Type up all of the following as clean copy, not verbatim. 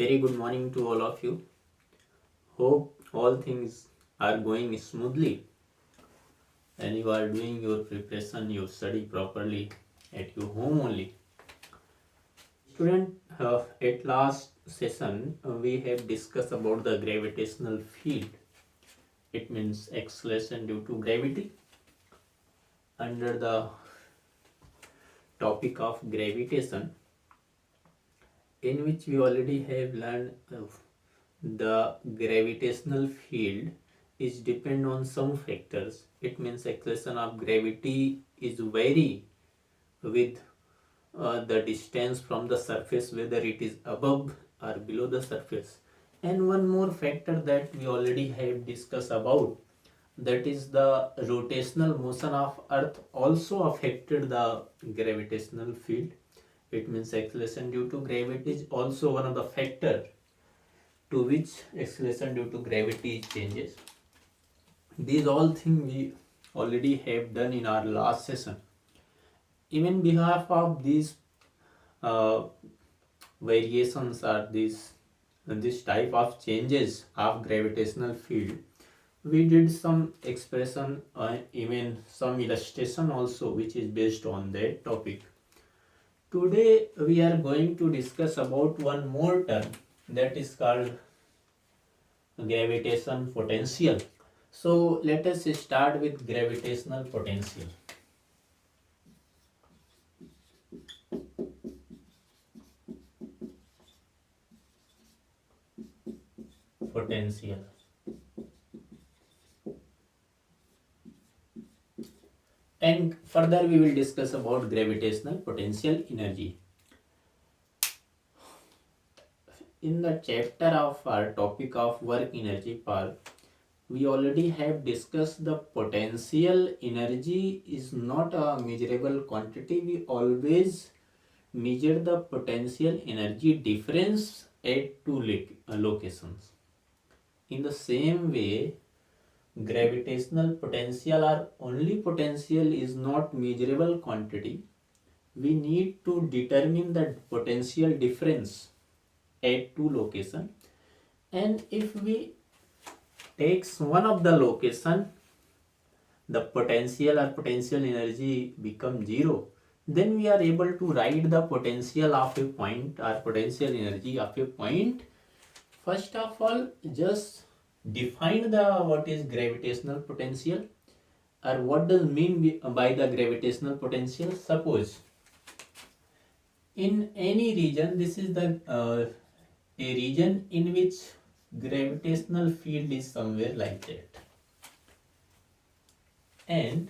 Very good morning to all of you. Hope all things are going smoothly and you are doing your preparation, you study properly at your home only. Student, at last session we have discussed about the gravitational field. It means acceleration due to gravity under the topic of gravitation, in which we already have learned the gravitational field is depend on some factors. It means acceleration of gravity is vary with the distance from the surface, whether it is above or below the surface. And one more factor that we already have discussed about, that is the rotational motion of earth also affected the gravitational field. It means acceleration due to gravity is also one of the factor to which acceleration due to gravity changes. These all things we already have done in our last session. Even behalf of these uh, variations or this type of changes of gravitational field, we did some expression, even some illustration also, which is based on that topic. Today we are going to discuss about one more term, that is called gravitation potential. So let us start with gravitational potential. Potential. And further we will discuss about gravitational potential energy. In the chapter of our topic of work energy part, we already have discussed the potential energy is not a measurable quantity. We always measure the potential energy difference at two locations. In the same way, gravitational potential or only potential is not measurable quantity. We need to determine the potential difference at two locations, and if we takes one of the location, the potential or potential energy become zero, then we are able to write the potential of a point or potential energy of a point. First of all, just define the what is gravitational potential or what does mean by the gravitational potential. Suppose in any region, this is the a region in which gravitational field is somewhere like that, and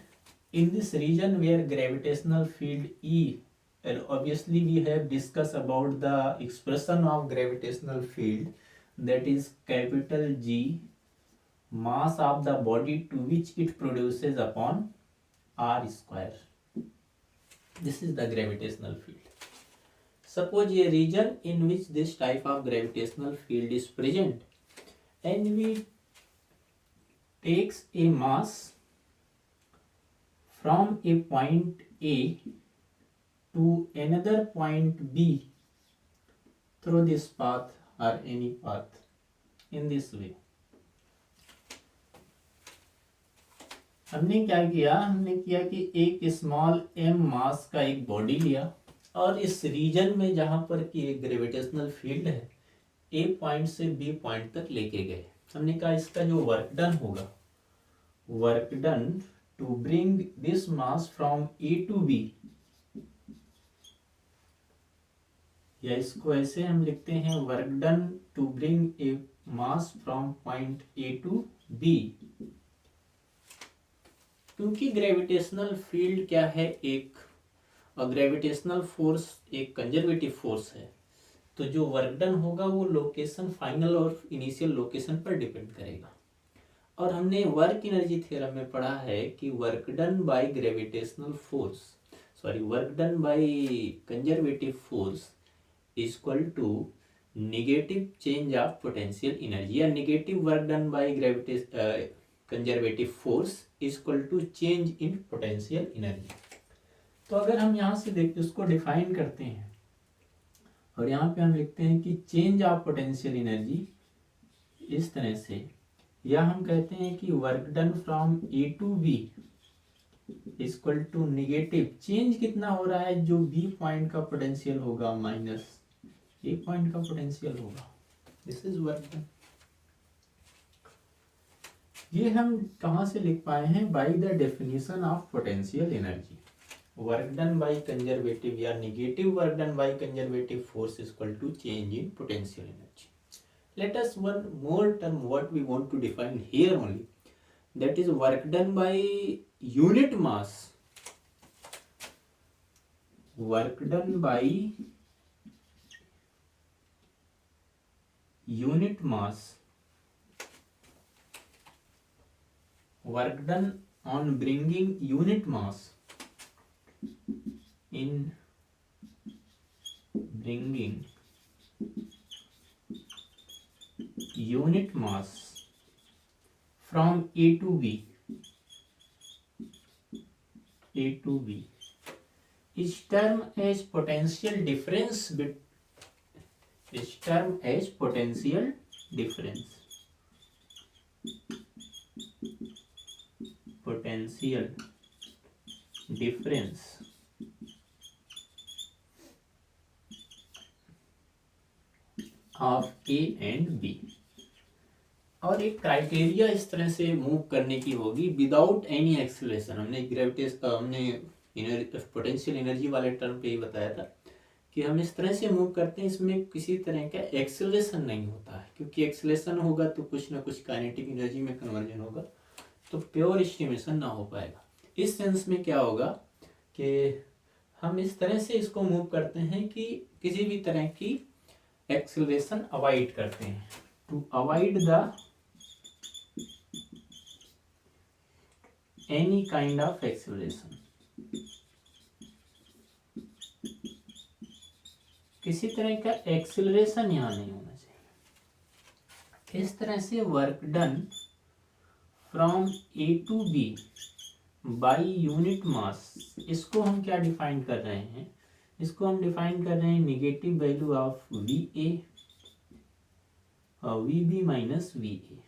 in this region where gravitational field E, and obviously we have discussed about the expression of gravitational field, that is capital G mass of the body to which it produces upon r square. This is the gravitational field. Suppose a region in which this type of gravitational field is present, and we takes a mass from a point A to another point B through this path or any path in this way. हमने क्या किया, हमने किया कि एक small m मास का एक body लिया और इस रीजन में जहां पर कि एक ग्रेविटेशनल फील्ड है, A पॉइंट से B पॉइंट तक लेके गए. हमने कहा इसका जो वर्क डन होगा, work done to bring this mass from A to B, या इसको ऐसे हम लिखते हैं, work done to bring a mass from point A to B. क्योंकि ग्रेविटेशनल फील्ड क्या है, एक ग्रेविटेशनल फोर्स एक कंजर्वेटिव फोर्स है, तो जो वर्क डन होगा वो लोकेशन, फाइनल और इनिशियल लोकेशन पर डिपेंड करेगा. और हमने वर्क एनर्जी थ्योरम में पढ़ा है कि work done by gravitational force, work done by conservative force is equal to negative change of potential energy, या negative work done by conservative force is equal to change in potential energy. तो अगर हम यहाँ से देखते उसको define करते हैं, और यहाँ पे हम लिखते हैं कि चेंज ऑफ पोटेंशियल एनर्जी इस तरह से, या हम कहते हैं कि work done from A to b equal to negative change कितना हो रहा है, जो बी पॉइंट का पोटेंशियल होगा माइनस ए पॉइंट का पोटेंशियल होगा। This is work done. ये हम कहाँ से लिख पाए हैं, by the definition of potential energy. Work done by conservative या negative work done by conservative force equal to change in potential energy. Let us one more term what we want to define here only, that is work done by unit mass. Work done by unit mass. Work done on bringing unit mass in bringing unit mass from A to B is termed as potential difference potential difference of A and B. और एक criteria इस तरह से move करने की होगी without any acceleration. हमने potential energy वाले टर्म पे ही बताया था कि हम इस तरह से मूव करते हैं, इसमें किसी तरह का एक्सेलरेशन नहीं होता है, क्योंकि एक्सेलरेशन होगा तो कुछ ना कुछ काइनेटिक एनर्जी में कन्वर्जन होगा, तो प्योर एस्टिमेशन ना हो पाएगा। इस सेंस में क्या होगा कि हम इस तरह से इसको मूव करते हैं कि किसी भी तरह की एक्सेलरेशन अवॉइड करते हैं, to avoid the any kind of acceleration. किसी तरह का एक्सेलरेशन यहां नहीं होना चाहिए। इस तरह से work done from A to B by unit mass, इसको हम क्या डिफाइन कर रहे हैं, इसको हम डिफाइन कर रहे हैं negative value of v a और v b minus v a.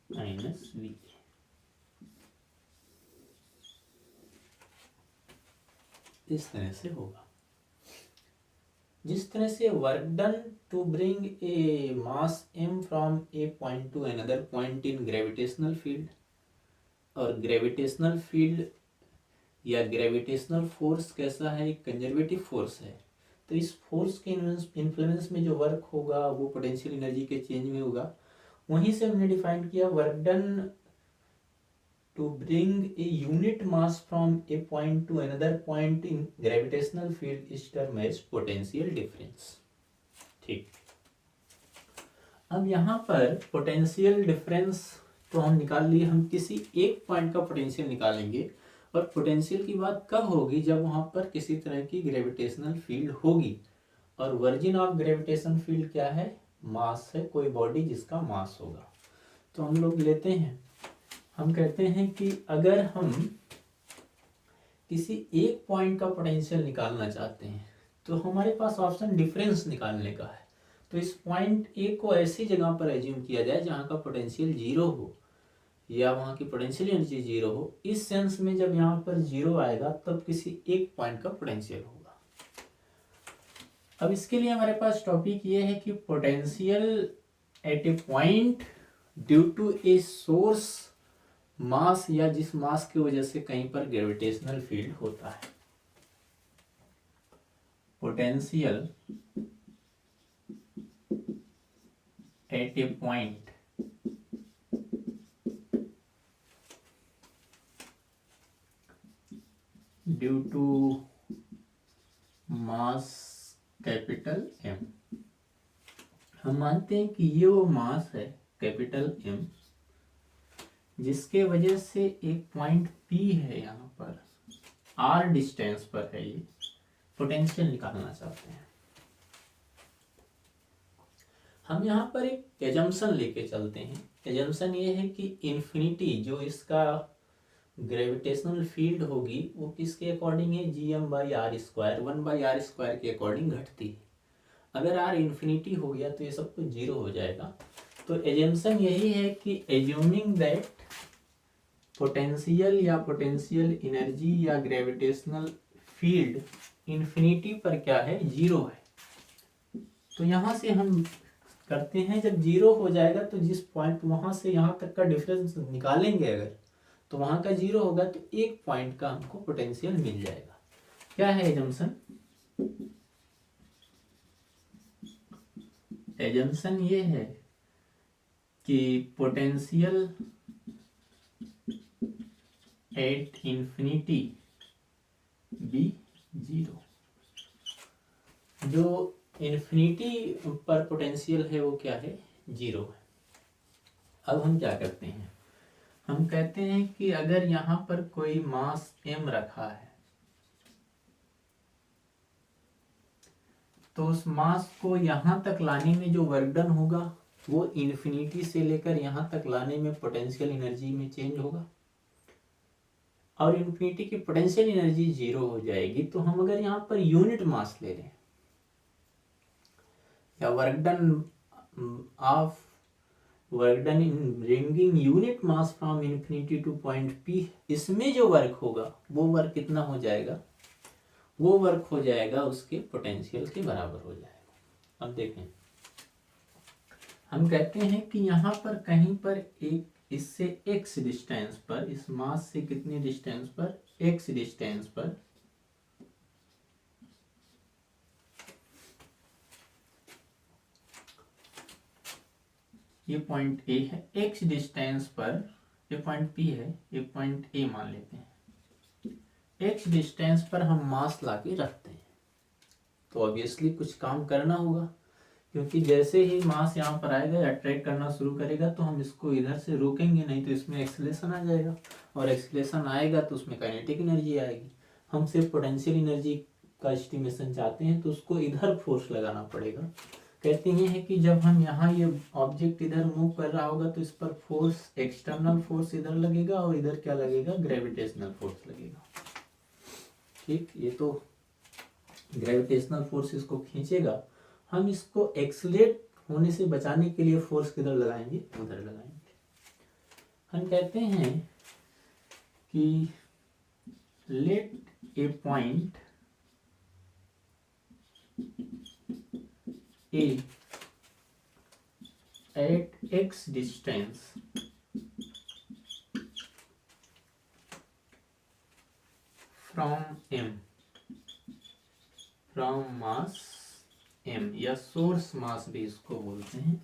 Minus v a, इस तरह से होगा। जिस तरह से work done to bring a mass m from a point to another point in gravitational field, और ग्रेविटेशनल फील्ड या ग्रेविटेशनल फोर्स कैसा है, कंजर्वेटिव फोर्स है, तो इस फोर्स के इन्फ्लुएंस में जो वर्क होगा वो पोटेंशियल एनर्जी के चेंज में होगा। वहीं से हमने डिफाइन किया work done to bring a unit mass from a point to another point in gravitational field is termed as potential difference। ठीक, अब यहाँ पर पोटेंशियल डिफरेंस तो हम निकाल लिए, हम किसी एक पॉइंट का पोटेंशियल निकालेंगे, और पोटेंशियल की बात कब होगी, जब वहाँ पर किसी तरह की ग्रेविटेशनल फील्ड होगी, और वर्जिन ऑफ ग्रेविटेशन फील्ड क्या है, मास है, कोई बॉडी जिसका मास होगा। तो हम लोग लेते हैं, हम कहते हैं कि अगर हम किसी एक पॉइंट का पोटेंशियल निकालना चाहते हैं तो हमारे पास ऑप्शन डिफरेंस निकालने का है। तो इस पॉइंट ए को ऐसी जगह पर एज्यूम किया जाए जहाँ का पोटेंशियल जीरो हो या वहाँ की पोटेंशियल एनर्जी जीरो हो। इस सेंस में जब यहाँ पर जीरो आएगा तब किसी एक पॉइंट का पोटेंशियल होगा। अब इसके लिए हमारे पास टॉपिक ये है कि potential at a point due to a source mass, या जिस मास की वजह से कहीं पर ग्रेविटेशनल फील्ड होता है। Potential at a point due to mass capital M. हम मानते हैं कि ये वो मास है कैपिटल एम, जिसके वजह से एक पॉइंट P है, यहाँ पर R डिस्टेंस पर है, ये पोटेंशियल निकालना चाहते हैं। हम यहाँ पर एक एजम्पशन लेके चलते हैं। एजम्पशन ये है कि इन्फिनिटी जो इसका ग्रेविटेशनल फील्ड होगी वो किसके अकॉर्डिंग है, Gm/r², 1/r² के अकॉर्डिंग घटती है। अगर r इन्फिनिटी हो गया तो ये सब कुछ जीरो हो जाएगा। तो एजम्पशन यही है कि एज्यूमिंग दैट पोटेंशियल या पोटेंशियल एनर्जी या ग्रेविटेशनल फील्ड इन्फिनिटी पर क्या है, जीरो है। तो यहाँ से हम करते हैं, जब जीरो हो जाएगा तो जिस पॉइंट वहां से यहाँ तक का डिफरेंस निकालेंगे अगर, तो वहां का जीरो होगा तो एक पॉइंट का हमको पोटेंशियल मिल जाएगा। क्या है एजम्पशन? एजम्पशन ये है कि potential at infinity be zero. जो इंफिनिटी पर पोटेंशियल है वो क्या है, जीरो है। अब हम क्या करते हैं, हम कहते हैं कि अगर यहां पर कोई मास m रखा है तो उस मास को यहां तक लाने में जो वर्क डन होगा वो इन्फिनिटी से लेकर यहां तक लाने में पोटेंशियल एनर्जी में चेंज होगा, और इन्फिनिटी की पोटेंशियल एनर्जी जीरो हो जाएगी। तो हम अगर यहाँ पर यूनिट मास ले लें या work done in bringing unit mass from infinity two point P, इसमें जो वर्क होगा वो वर्क कितना हो जाएगा, वो वर्क हो जाएगा उसके पोटेंशियल के बराबर हो जाएगा। अब देखें, हम कहते हैं कि यहाँ पर कहीं पर एक इससे x डिस्टेंस पर, इस मास से कितनी डिस्टेंस पर, x डिस्टेंस पर ये पॉइंट A है, x डिस्टेंस पर ये पॉइंट P है, ये पॉइंट A मान लेते हैं। x डिस्टेंस पर हम मास लाके रखते हैं तो ऑब्वियसली कुछ काम करना होगा, क्योंकि जैसे ही मास यहाँ पर आएगा अट्रैक्ट करना शुरू करेगा तो हम इसको इधर से रोकेंगे, नहीं तो इसमें एक्सीलरेशन आ जाएगा, और एक्सीलरेशन आएगा तो उसमें काइनेटिक एनर्जी आएगी। हम सिर्फ पोटेंशियल एनर्जी का एस्टिमेशन चाहते हैं तो उसको इधर फोर्स लगाना पड़ेगा। कहते हैं कि जब हम यहाँ ये ऑब्जेक्ट इधर मूव कर रहा होगा तो इस पर फोर्स, एक्सटर्नल फोर्स इधर लगेगा और इधर क्या लगेगा, ग्रेविटेशनल फोर्स लगेगा। ठीक, ये तो ग्रेविटेशनल फोर्स इसको खींचेगा। हम इसको एक्सलेट होने से बचाने के लिए फोर्स किधर लगाएंगे, उधर लगाएंगे। हम कहते हैं कि let a point A at x distance from M, from mass M या सोर्स मास भी इसको बोलते हैं,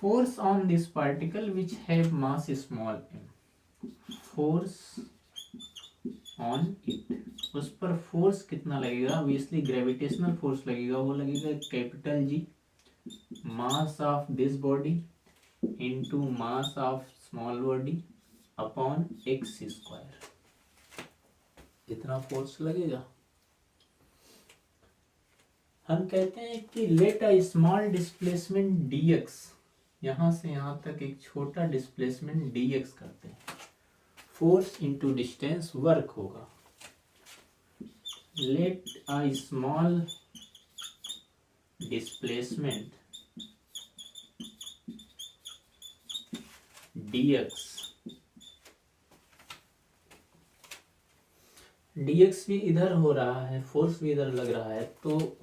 force on this particle which have mass small m, force on it, उस पर फोर्स कितना लगेगा, ऑब्वियसली ग्रेविटेशनल फोर्स लगेगा, वो लगेगा capital G, mass of this body into mass of small body upon x², इतना फोर्स लगेगा। हम कहते हैं कि let a small displacement dx, यहां से यहां तक एक छोटा डिस्प्लेसमेंट dx करते हैं, फोर्स इंटू डिस्टेंस वर्क होगा। Let a small displacement dx भी इधर हो रहा है, फोर्स भी इधर लग रहा है, तो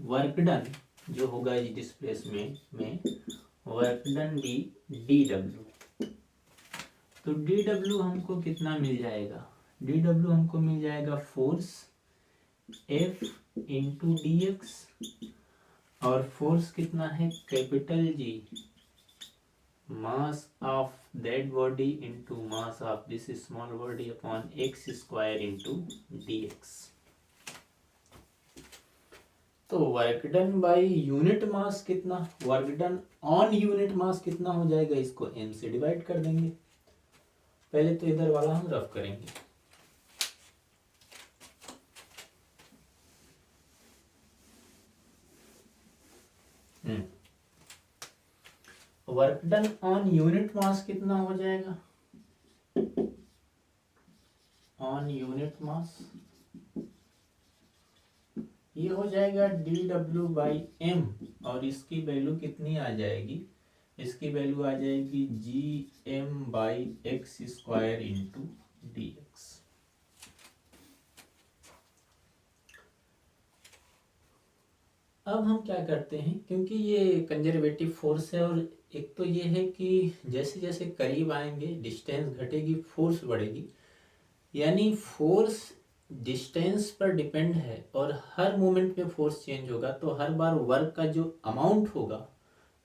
वर्क डन जो होगा इस डिस्प्लेसमेंट में, वर्क डन भी dw। तो dw हमको कितना मिल जाएगा, dw हमको मिल जाएगा फोर्स F इंटू dx, और फोर्स कितना है, capital G, mass of that body into mass of this small body upon x² into dx। तो work done by unit mass कितना, work done on unit mass कितना हो जाएगा, इसको m से डिवाइड कर देंगे। पहले तो इधर वाला हम रफ करेंगे। Work done on unit mass कितना हो जाएगा, मास, ये हो जाएगा dW/m, और इसकी वैल्यू कितनी आ जाएगी, इसकी वैल्यू आ जाएगी gm/x² इंटू dx। अब हम क्या करते हैं, क्योंकि ये कंजर्वेटिव फोर्स है और एक तो ये है कि जैसे जैसे करीब आएंगे डिस्टेंस घटेगी, फोर्स बढ़ेगी, यानी फोर्स डिस्टेंस पर डिपेंड है और हर मोमेंट में फोर्स चेंज होगा, तो हर बार वर्क का जो अमाउंट होगा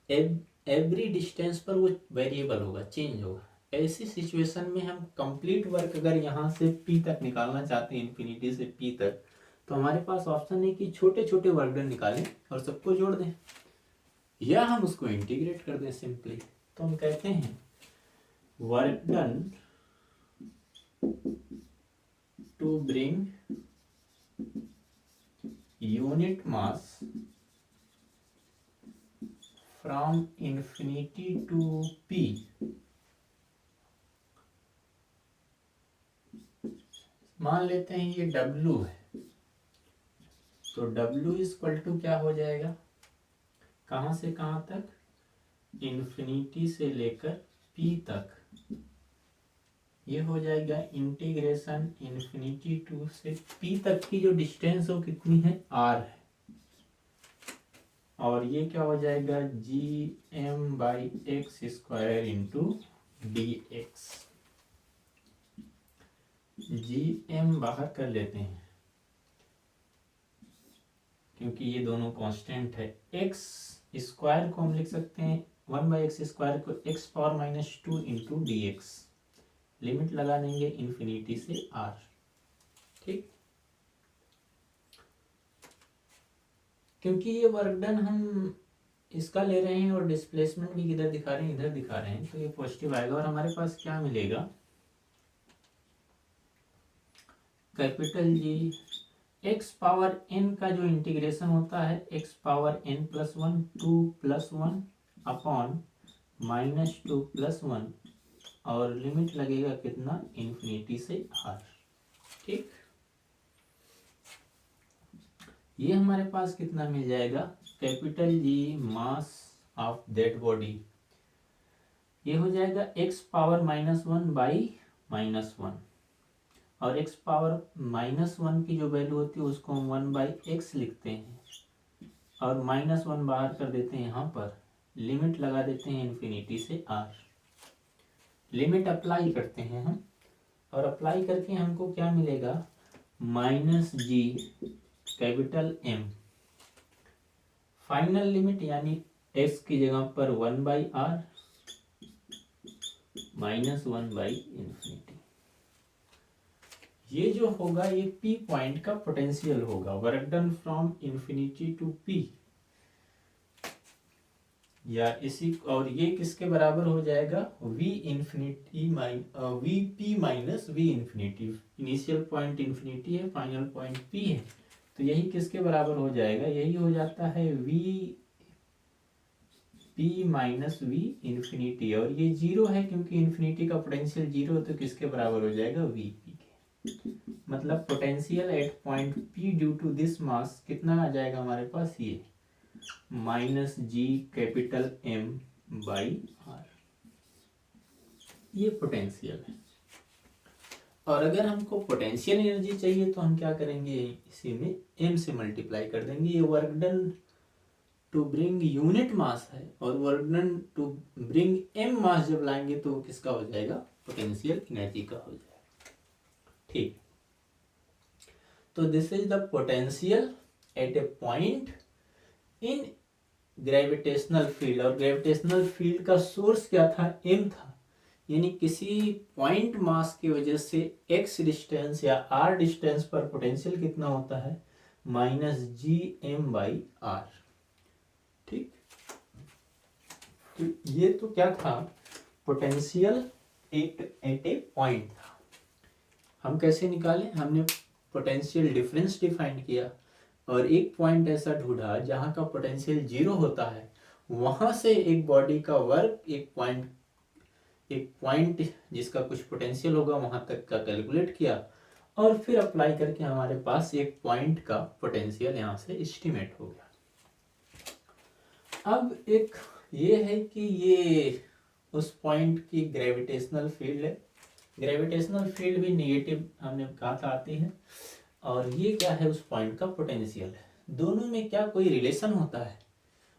एवरी डिस्टेंस पर वो वेरिएबल होगा, चेंज होगा। ऐसी सिचुएशन में हम कंप्लीट वर्क अगर यहाँ से P तक निकालना चाहते हैं, इन्फिनिटी से P तक, तो हमारे पास ऑप्शन है कि छोटे छोटे वर्क डन निकालें और सबको जोड़ दें, या हम उसको इंटीग्रेट कर दें सिंपली। तो हम कहते हैं work done to bring unit mass from infinity to P मान लेते हैं ये W है, तो W इक्वल टू क्या हो जाएगा, कहाँ से कहाँ तक, इन्फिनिटी से लेकर P तक, ये हो जाएगा इंटीग्रेशन इन्फिनिटी टू से P तक की जो डिस्टेंस हो कितनी है, R है, और ये क्या हो जाएगा gm/x² इंटू dx। gm बाहर कर लेते हैं क्योंकि ये दोनों कांस्टेंट है, x स्क्वायर को हम लिख सकते हैं 1/x² को x⁻² इंटू dx, लिमिट लगा देंगे इन्फिनिटी से R। ठीक, क्योंकि ये वर्क डन हम इसका ले रहे हैं और डिस्प्लेसमेंट भी किधर दिखा रहे हैं, इधर दिखा रहे हैं, तो ये पॉजिटिव आएगा और हमारे पास क्या मिलेगा, कैपिटल G x⁻n का जो इंटीग्रेशन होता है x⁻n+1 2+1 अपॉन -2+1, और लिमिट लगेगा कितना, इन्फिनिटी से R। ठीक, ये हमारे पास कितना मिल जाएगा, capital G mass of that body, ये हो जाएगा x⁻−1/-1, और x⁻−1 की जो वैल्यू होती है उसको हम 1/x लिखते हैं, और -1 बाहर कर देते हैं यहाँ पर, लिमिट लगा देते हैं इन्फिनिटी से R, लिमिट अप्लाई करते हैं हम, और अप्लाई करके हमको क्या मिलेगा, -g capital M, final limit यानी x की जगह पर 1/R -1/इन्फिनिटी। ये जो होगा ये P पॉइंट का पोटेंशियल होगा, work done from infinity to P, या इसी, और ये किसके बराबर हो जाएगा, Vp minus V infinity. Initial point infinity है, फाइनल पॉइंट P है, तो यही किसके बराबर हो जाएगा, यही हो जाता है Vp माइनस V इन्फिनिटी, और ये 0 है क्योंकि इन्फिनिटी का पोटेंशियल 0 है, तो किसके बराबर हो जाएगा, Vp के। मतलब potential at point P due to this mass कितना आ जाएगा हमारे पास, ये -g कैपिटल M/R, ये पोटेंशियल है। और अगर हमको पोटेंशियल एनर्जी चाहिए तो हम क्या करेंगे, इसी में m से मल्टीप्लाई कर देंगे। ये work done to bring unit mass है, और work done to bring m mass जब लाएंगे तो वो किसका हो जाएगा, पोटेंशियल एनर्जी का हो जाएगा। ठीक, तो this is the potential at a point in gravitational field, और ग्रेविटेशनल फील्ड का सोर्स क्या था, m था, यानी किसी पॉइंट मास की वजह से x डिस्टेंस या r डिस्टेंस पर पोटेंशियल कितना होता है, -gm/r। ठीक, तो ये तो क्या था, पोटेंशियल एट ए पॉइंट था। हम कैसे निकालें, हमने पोटेंशियल डिफरेंस डिफाइन किया और एक पॉइंट ऐसा ढूंढा जहां का पोटेंशियल 0 होता है, वहां से एक बॉडी का वर्क एक पॉइंट जिसका कुछ पोटेंशियल होगा वहां तक का कैलकुलेट किया, और फिर अप्लाई करके हमारे पास एक पॉइंट का पोटेंशियल यहाँ से एस्टिमेट हो गया। अब एक ये है कि ये उस पॉइंट की ग्रेविटेशनल फील्ड है। ग्रेविटेशनल फील्ड भी नेगेटिव हमने कहा था आती है, और ये क्या है, उस पॉइंट का पोटेंशियल है। दोनों में क्या कोई रिलेशन होता है?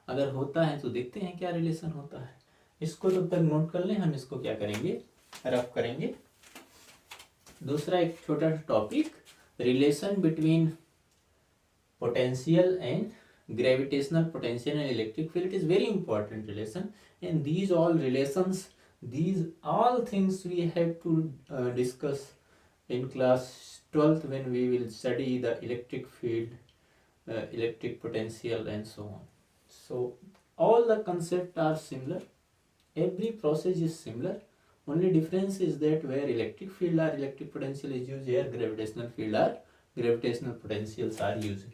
अगर होता है तो देखते हैं क्या रिलेशन होता है। इसको तब तक नोट कर लें, हम इसको क्या करेंगे, रफ करेंगे। दूसरा एक छोटा सा topic, relation between potential and gravitational potential and electric field is very important relation, and these all relations, these all things we have to discuss in class 12th when we will study the electric field, electric potential and so on. So all the concepts are similar, every process is similar, only difference is that where electric field or electric potential is used, here gravitational field or gravitational potentials are used.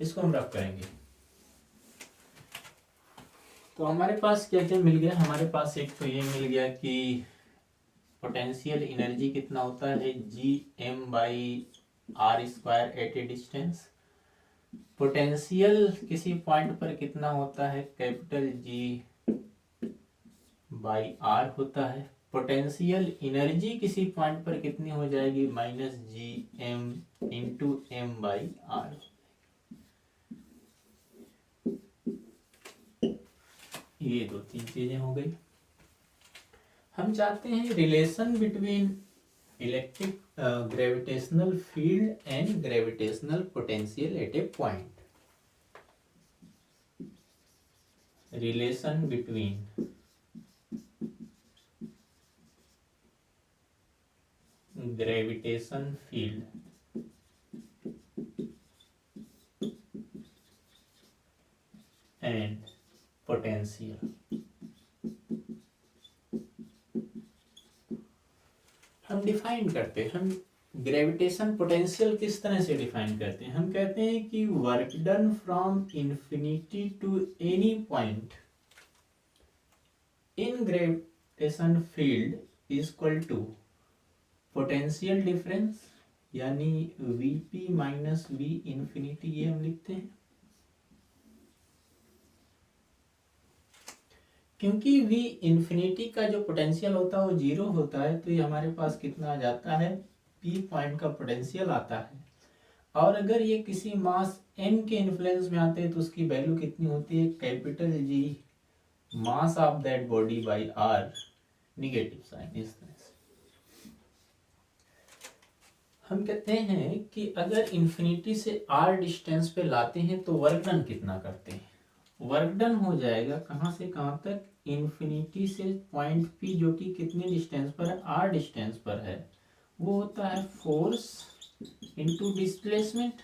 इसको हम rough करेंगे। तो हमारे पास क्या क्या मिल गया, हमारे पास एक तो ये मिल गया कि पोटेंशियल एनर्जी कितना होता है, Gm/r² at a distance. Potential किसी पॉइंट पर कितना होता है, कैपिटल G/r होता है। पोटेंशियल एनर्जी किसी पॉइंट पर कितनी हो जाएगी, -Gm × m/r। ये दो तीन चीजें हो गई। हम चाहते हैं relation between electric gravitational field and gravitational potential at a point. Relation between gravitation field and potential. हम डिफाइन करते हैं, हम ग्रेविटेशन पोटेंशियल किस तरह से डिफाइन करते हैं। हम कहते हैं कि work done from infinity to any point in gravitation field is equal to potential difference, यानी Vp माइनस V इंफिनिटी, ये हम लिखते हैं। क्योंकि V इंफिनिटी का जो पोटेंशियल होता है वो 0 होता है, तो ये हमारे पास कितना आ जाता है, P पॉइंट का पोटेंशियल आता है। और अगर ये किसी मास m के इन्फ्लुएंस में आते हैं तो उसकी वैल्यू कितनी होती है, capital G mass of that body by r, negative sign. इस तरह से हम कहते हैं कि अगर इंफिनिटी से r डिस्टेंस पे लाते हैं तो वर्क डन कितना करते हैं। वर्क डन हो जाएगा कहाँ से कहाँ तक, इंफिनिटी से पॉइंट P जो कि कितने डिस्टेंस पर है, r डिस्टेंस पर है, वो होता है फोर्स इनटू डिस्प्लेसमेंट।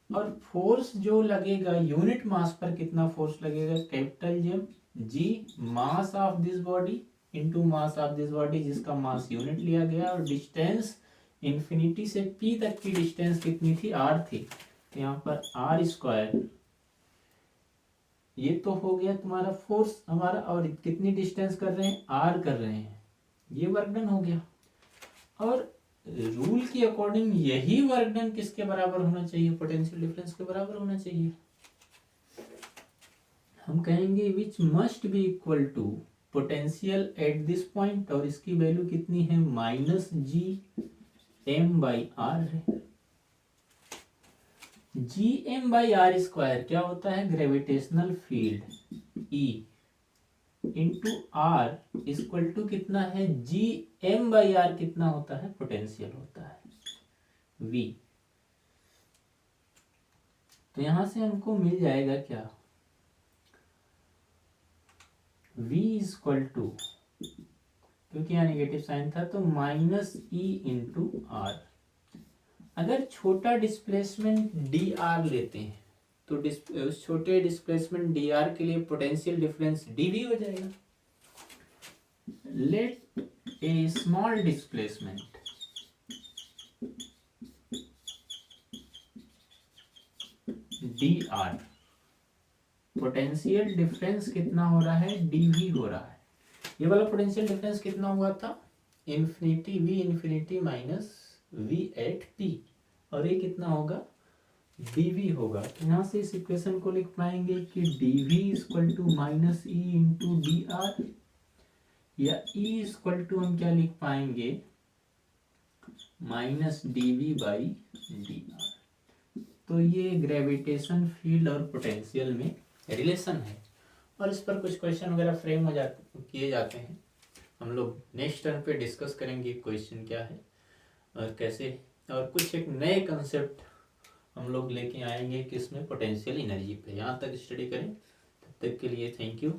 और फोर्स जो लगेगा यूनिट मास पर, कितना फोर्स लगेगा, capital G mass of this body into mass of this body, जिसका मास यूनिट लिया गया, और डिस्टेंस इंफिनिटी से P तक की डिस्टेंस कितनी थी, r थी, यहाँ पर r²। ये तो हो गया तुम्हारा फोर्स हमारा, और कितनी डिस्टेंस कर रहे हैं, r कर रहे हैं, ये वर्क डन हो गया। और रूल के अकॉर्डिंग यही वर्क डन किसके बराबर होना चाहिए, पोटेंशियल डिफरेंस के बराबर होना चाहिए। हम कहेंगे which must be equal to potential at this point, और इसकी वैल्यू कितनी है, -Gm/r है। Gm/r² क्या होता है, gravitational field E into r equal to कितना है, Gm/r कितना होता है, पोटेंशियल होता है V। तो यहां से हमको मिल जाएगा क्या, V इक्वल टू, क्योंकि यहाँ नेगेटिव साइन था तो -E इंटू r। अगर छोटा डिस्प्लेसमेंट dr लेते हैं तो उस छोटे डिस्प्लेसमेंट dr के लिए पोटेंशियल डिफरेंस dv हो जाएगा। Let a small displacement dr, potential difference कितना हो रहा है, dv हो रहा है। ये वाला पोटेंशियल डिफरेंस कितना हुआ था, infinity V infinity minus V at T, और ये कितना होगा, dv होगा। तो यहाँ से इस इक्वेशन को लिख पाएंगे कि dv equal to minus E into d r, या E इक्वल टू हम क्या लिख पाएंगे, minus dv by d r. तो ये ग्रेविटेशन फील्ड और पोटेंशियल में रिलेशन है, और इस पर कुछ क्वेश्चन वगैरह फ्रेम हो जाते किए जाते हैं। हम लोग नेक्स्ट टर्म पे डिस्कस करेंगे क्वेश्चन क्या है और कैसे, और कुछ एक नए कंसेप्ट हम लोग लेके आएंगे कि इसमें पोटेंशियल एनर्जी पे। यहाँ तक स्टडी करें, तब तक के लिए थैंक यू।